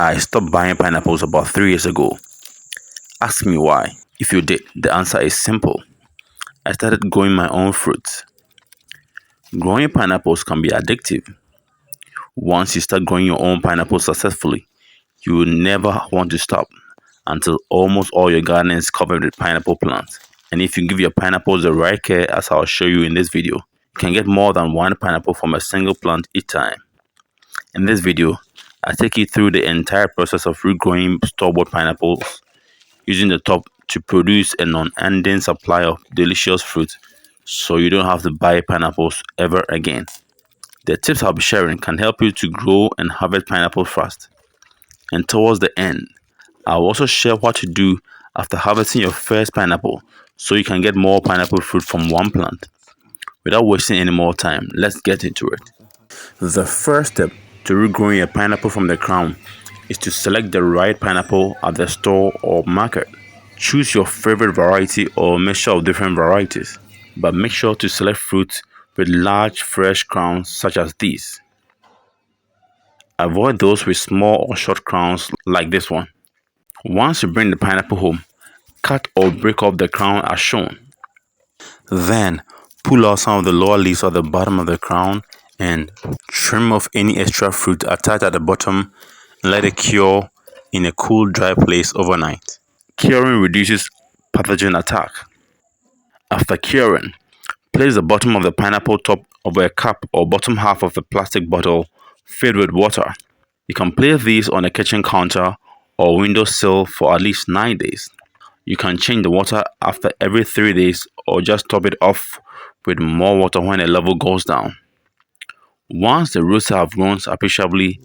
I stopped buying pineapples about 3 years ago. Ask me why. If you did, the answer is simple. I started growing my own fruits. Growing pineapples can be addictive. Once you start growing your own pineapple successfully, you will never want to stop until almost all your garden is covered with pineapple plants. And if you give your pineapples the right care, as I'll show you in this video, you can get more than one pineapple from a single plant each time. In this video, I take you through the entire process of regrowing store-bought pineapples using the top to produce an unending supply of delicious fruit so you don't have to buy pineapples ever again. The tips I'll be sharing can help you to grow and harvest pineapples fast. And towards the end, I'll also share what to do after harvesting your first pineapple so you can get more pineapple fruit from one plant. Without wasting any more time, let's get into it. The first step to regrowing a pineapple from the crown is to select the right pineapple at the store or market. Choose your favorite variety or a mixture of different varieties, but make sure to select fruits with large fresh crowns such as these. Avoid those with small or short crowns like this one. Once you bring the pineapple home, cut or break off the crown as shown. Then, pull out some of the lower leaves at the bottom of the crown and trim off any extra fruit attached at the bottom and let it cure in a cool, dry place overnight. Curing reduces pathogen attack. After curing, place the bottom of the pineapple top over a cup or bottom half of a plastic bottle filled with water. You can place these on a kitchen counter or windowsill for at least 9 days. You can change the water after every 3 days or just top it off with more water when the level goes down. Once the roots have grown appreciably,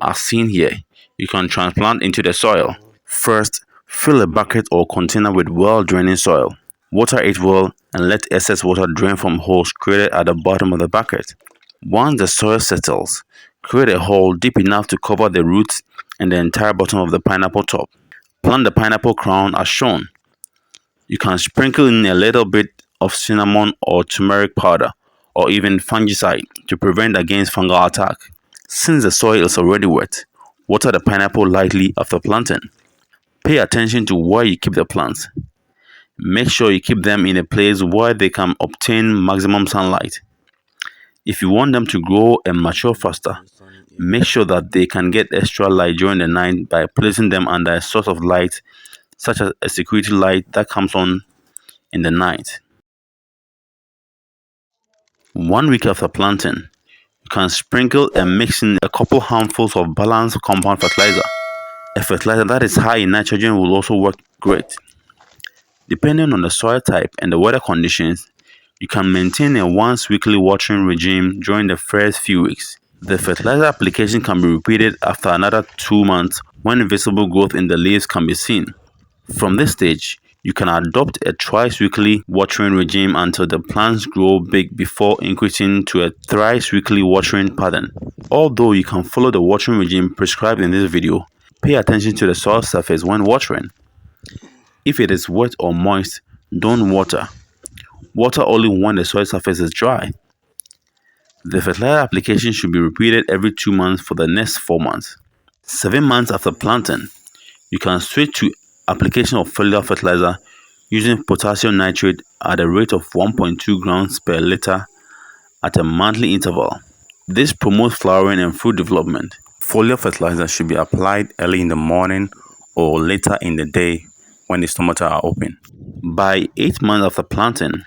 as seen here, you can transplant into the soil. First, fill a bucket or container with well-draining soil. Water it well and let excess water drain from holes created at the bottom of the bucket. Once the soil settles, create a hole deep enough to cover the roots and the entire bottom of the pineapple top. Plant the pineapple crown as shown. You can sprinkle in a little bit of cinnamon or turmeric powder or even fungicide to prevent against fungal attack. Since the soil is already wet, water the pineapple lightly after planting. Pay attention to where you keep the plants. Make sure you keep them in a place where they can obtain maximum sunlight. If you want them to grow and mature faster, make sure that they can get extra light during the night by placing them under a source of light such as a security light that comes on in the night. 1 week after planting, you can sprinkle and mix in a couple handfuls of balanced compound fertilizer. A fertilizer that is high in nitrogen will also work great. Depending on the soil type and the weather conditions, you can maintain a once weekly watering regime during the first few weeks. The fertilizer application can be repeated after another 2 months when visible growth in the leaves can be seen. From this stage, you can adopt a twice weekly watering regime until the plants grow big before increasing to a thrice weekly watering pattern. Although you can follow the watering regime prescribed in this video, pay attention to the soil surface when watering. If it is wet or moist, don't water. Water only when the soil surface is dry. The fertilizer application should be repeated every 2 months for the next 4 months. 7 months after planting, you can switch to application of foliar fertilizer using potassium nitrate at a rate of 1.2 grams per liter at a monthly interval. This promotes flowering and fruit development. Foliar fertilizer should be applied early in the morning or later in the day when the stomata are open. By 8 months after planting,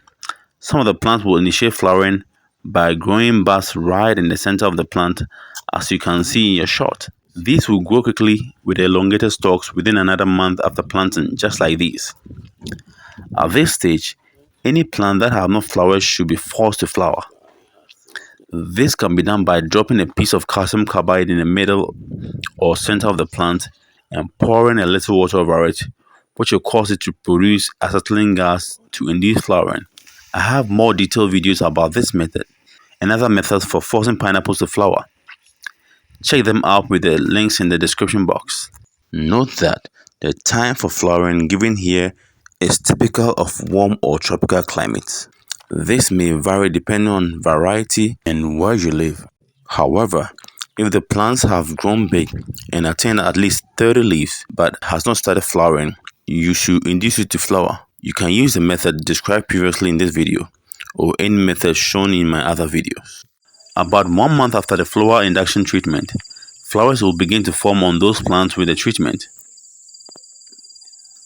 some of the plants will initiate flowering by growing buds right in the center of the plant, as you can see in your shot. These will grow quickly with elongated stalks within another month after planting, just like these. At this stage, any plant that have not flowered should be forced to flower. This can be done by dropping a piece of calcium carbide in the middle or center of the plant and pouring a little water over it, which will cause it to produce acetylene gas to induce flowering. I have more detailed videos about this method and other methods for forcing pineapples to flower. Check them out with the links in the description box. Note that the time for flowering given here is typical of warm or tropical climates. This may vary depending on variety and where you live. However, If the plants have grown big and attained at least 30 leaves but has not started flowering, you should induce it to flower. You can use the method described previously in this video or any method shown in my other videos. About 1 month after the flower induction treatment, flowers will begin to form on those plants with the treatment.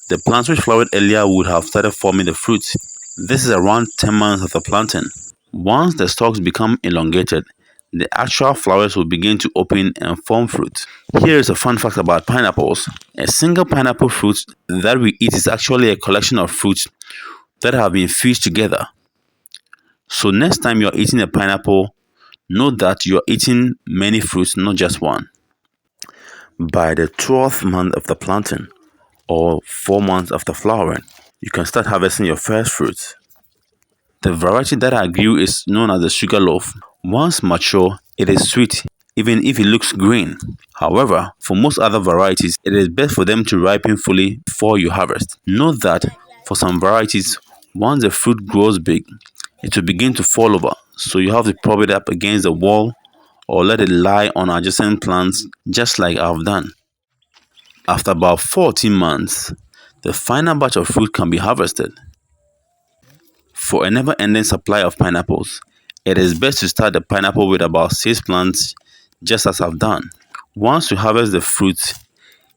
The plants which flowered earlier would have started forming the fruits. This is around 10 months after planting. Once the stalks become elongated, the actual flowers will begin to open and form fruit. Here is a fun fact about pineapples. A single pineapple fruit that we eat is actually a collection of fruits that have been fused together. So next time you are eating a pineapple, know that you are eating many fruits, not just one. By the 12th month after planting, or 4 months after flowering, you can start harvesting your first fruits. The variety that I grew is known as the sugar loaf. Once mature, it is sweet even if it looks green. However, for most other varieties, it is best for them to ripen fully before you harvest. Note that for some varieties, once the fruit grows big, it will begin to fall over, so you have to prop it up against the wall or let it lie on adjacent plants just like I've done. After about 14 months, the final batch of fruit can be harvested. For a never-ending supply of pineapples, it is best to start the pineapple with about 6 plants, just as I've done. Once you harvest the fruit,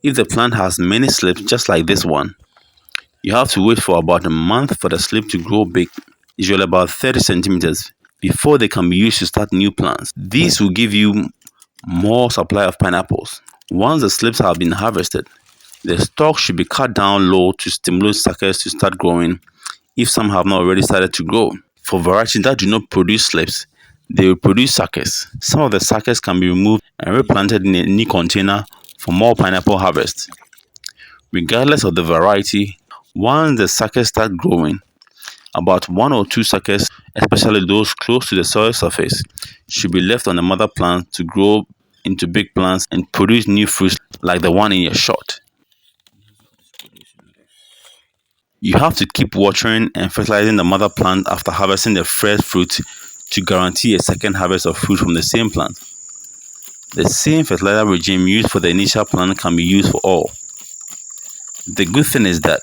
if the plant has many slips just like this one, you have to wait for about a month for the slip to grow big, usually about 30 centimeters, before they can be used to start new plants. These will give you more supply of pineapples. Once the slips have been harvested, the stalk should be cut down low to stimulate suckers to start growing if some have not already started to grow. For varieties that do not produce slips, they will produce suckers. Some of the suckers can be removed and replanted in a new container for more pineapple harvest. Regardless of the variety, once the suckers start growing, about 1 or 2 suckers, especially those close to the soil surface, should be left on the mother plant to grow into big plants and produce new fruits like the one in your shot. You have to keep watering and fertilizing the mother plant after harvesting the first fruit to guarantee a second harvest of fruit from the same plant. The same fertilizer regime used for the initial plant can be used for all. The good thing is that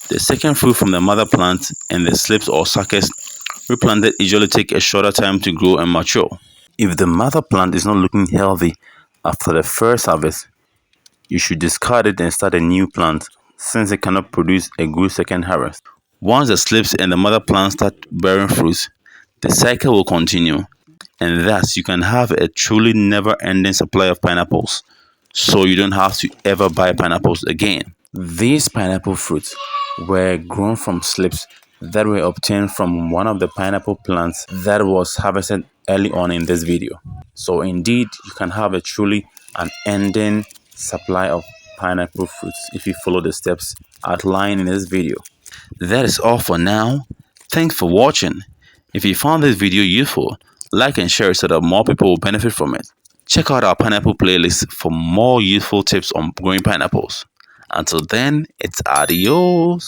the second fruit from the mother plant and the slips or suckers replanted usually take a shorter time to grow and mature. If the mother plant is not looking healthy after the first harvest, you should discard it and start a new plant since it cannot produce a good second harvest. Once the slips and the mother plant start bearing fruits, the cycle will continue, and thus you can have a truly never-ending supply of pineapples, so you don't have to ever buy pineapples again. These pineapple fruits were grown from slips that were obtained from one of the pineapple plants that was harvested early on in this video. So indeed, you can have a truly unending supply of pineapple fruits if you follow the steps outlined in this video. That is all for now. Thanks for watching. If you found this video useful, like and share it so that more people will benefit from it. Check out our pineapple playlist for more useful tips on growing pineapples. Until then, it's adios.